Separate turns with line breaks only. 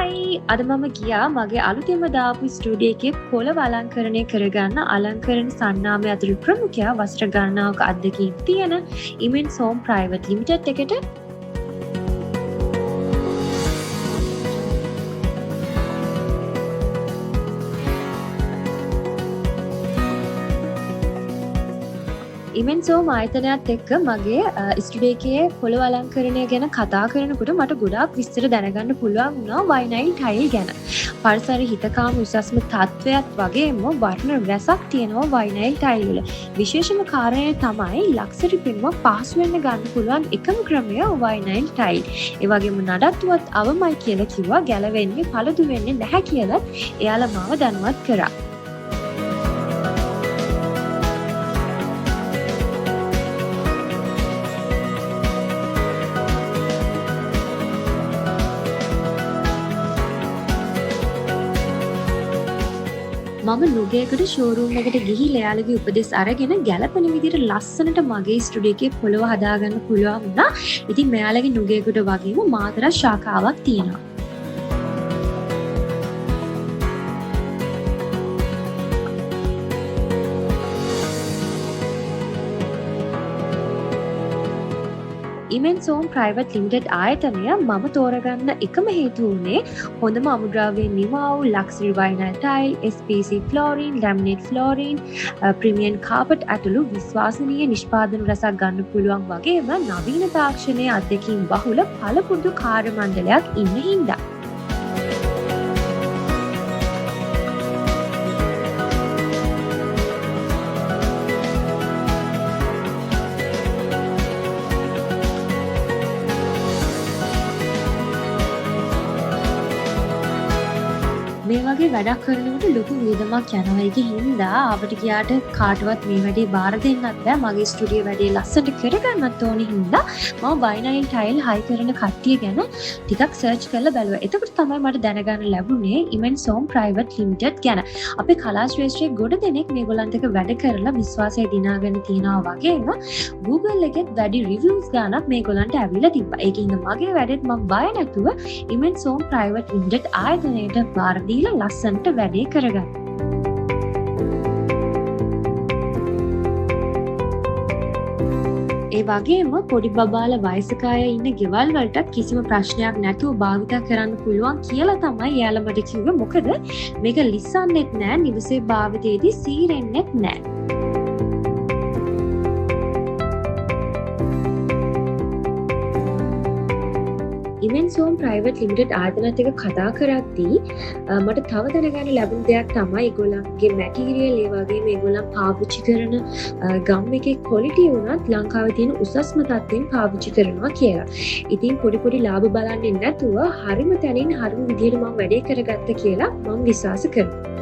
හයි අද මම ගියා මගේ අලුතෙන්ම දාපු ස්ටුඩියෝ එකේ පොළව අලංකරණය කරගන්න අලංකරණ සන්නාමය අතුරු ප්‍රමුඛයා වසර ගණනාවක අත්දැකීම් තියෙන ඉමෙන්ස් හෝම් ප්‍රයිවට් ලිමිටඩ් එකට ඉමෙන්ස් හෝම් ආයතනයත් එක්ක මගේ ස්ටුඩියෝ එකේ පොළව අලංකරණය ගැන කතා කරනකොට මට ගොඩාක් විස්තර දැනගන්න පුළුවන් වුණා වයිනයිල් ටයිල් ගැන. පරිසර හිතකාම උසස්ම තත්වයක් වගේම වර්ණ රැසක් තියෙනවා වයිනයිල් ටයිල් වල. විශේෂම කාරණය තමයි ලක්සරි පෙනුමක් පහසුවෙන් ගන්න පුළුවන් එකම ක්‍රමය වයිනයිල් ටයිල්. ඒ වගේම නඩත්තුවත් අවමයි කියලා කිව්වා ගැලවෙන්නේ පළදු වෙන්නේ නැහැ කියලා එයාලා මාව දැනුවත් කරා. මම නුගේකට ෂෝරූම් එකට ගිහිල්ලා එයාලගේ උපදෙස් අරගෙන ගැලපෙන විදිහට ලස්සනට මගේ ස්ටුඩියෝ එකේ පොළව හදාගන්න පුළුවන් වුණා. ඉතින් මෙයාලගේ නුගේකට වගේම මාතර ශාඛාවක් තියෙනවා. ඉමෙන්ස් හෝම් ප්‍රයිවට් ලිමිටඩ් ආයතනය මම තෝරගන්න එකම හේතුව වුණේ හොඳම අමුද්‍රව්‍යයෙන් නිවා වූ luxury vinyl tile, SPC flooring, laminate flooring, premium carpet ඇතුළු විශ්වාසනීය නිෂ්පාදන රසක් ගන්න පුළුවන් වගේම නවීන තාක්ෂණයේ අත්දැකීම් බහුල පළපුරුදු කාර්ය මණ්ඩලයක් ඉන්න හින්දා. මේ වගේ වැඩක් කරනකොට ලොකු වියදමක් යනවා. ඒක හින්දා අපිට ගියාට කාටවත් මේ වැඩේ බාර දෙන්නත් බෑ. මගේ ස්ටුඩියෝ වැඩේ ලස්සනට කරගන්නත් ඕනේ හින්දා මම වයිනයිල් ටයිල් හයි කරන කට්ටිය ගැන ටිකක් සර්ච් කරලා බැලුවා. එතකොට තමයි මට දැනගන්න ලැබුණේ ඉමෙන්ස් හෝම් ප්‍රයිවට් ලිමිටඩ් ගැන. අපේ කලා ශ්‍රේෂ්ඨයේ ගොඩ දෙනෙක් මේගොල්ලන්ට එක වැඩ කරලා විශ්වාසය දිනාගෙන තියනවා වගේම Google එකෙත් වැඩි රිවිව්ස් ගානක් මේගොල්ලන්ට ඇවිල්ලා තිබ්බා. ඒකින්ද මගේ වැඩේත් මම බය නැතුව ඉමෙන්ස් හෝම් ප්‍රයිවට් ලිමිටඩ් ආයතනයට බාර ලස්සන්ට වැඩේ කරගන්න. ඒ වගේම පොඩි බබාල වයසක අය ඉන්න ගෙවල් වලට කිසිම ප්‍රශ්නයක් නැතුව භාවිත කරන්න පුළුවන් කියලා තමයි එයාලා මට කිව්වේ. මොකද මේක ලිස්සන්නෙත් නෑ, නිවසේ භාවිතයේදී සීරෙන්නෙත් නෑ. ඉමෙන්ස් හෝම් ප්‍රයිවට් ලිමිටඩ් ආයතනයත් එක්ක කතා කරද්දී මට තව දැනගන්න ලැබුණ දෙයක් තමයි ඒගොල්ලන්ගේ මැටීරියල් ඒ වගේම ඒගොල්ලන් පාවිච්චි කරන ගම් එකේ ක්වොලිටි උනත් ලංකාවේ තියෙන උසස්ම තත්ත්වයෙන් පාවිච්චි කරනවා කියලා. ඉතින් පොඩි ලාභ බලන්නේ නැතුව හරිම තැනින් හරිම විදිහට මම වැඩේ කරගත්ත කියලා මම විශ්වාස කරනවා.